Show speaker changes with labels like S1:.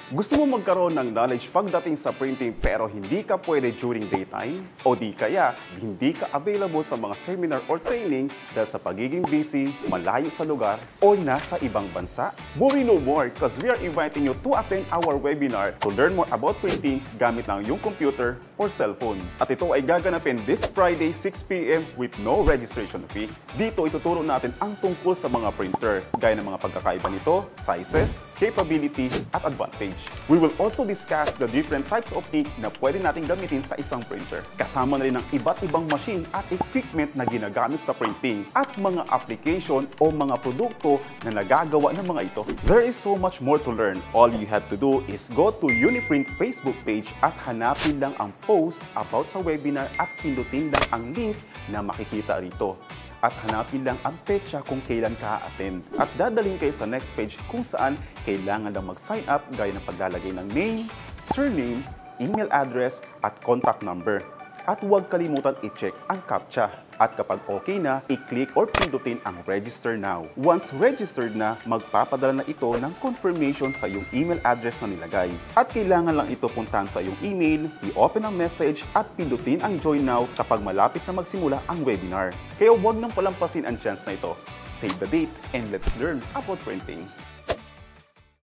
S1: Gusto mo magkaroon ng knowledge pagdating sa printing pero hindi ka pwede during daytime? O di kaya hindi ka available sa mga seminar or training dahil sa pagiging busy, malayo sa lugar, o nasa ibang bansa? Worry no more because we are inviting you to attend our webinar to learn more about printing gamit ng iyong computer or cellphone. At ito ay gaganapin this Friday 6 p.m. with no registration fee. Dito ituturo natin ang tungkol sa mga printer, gaya ng mga pagkakaiba nito, sizes, capability, at advantage. We will also discuss the different types of ink na pwede natin gamitin sa isang printer. Kasama na rin ang iba't ibang machine at equipment na ginagamit sa printing at mga application o mga produkto na nagagawa ng mga ito. There is so much more to learn. All you have to do is go to Uniprint Facebook page at hanapin lang ang post about sa webinar at pindutin lang ang link na makikita rito. At hanapin lang ang petsa kung kailan ka attend. At dadalhin kayo sa next page kung saan kailangan lang mag-sign up gaya ng paglalagay ng name, surname, email address, at contact number. At huwag kalimutan i-check ang CAPTCHA. At kapag okay na, i-click or pindutin ang Register Now. Once registered na, magpapadala na ito ng confirmation sa iyong email address na nilagay. At kailangan lang ito puntahan sa iyong email, i-open ang message at pindutin ang Join Now kapag malapit na magsimula ang webinar. Kaya huwag nang palampasin ang chance na ito. Save the date and let's learn about printing.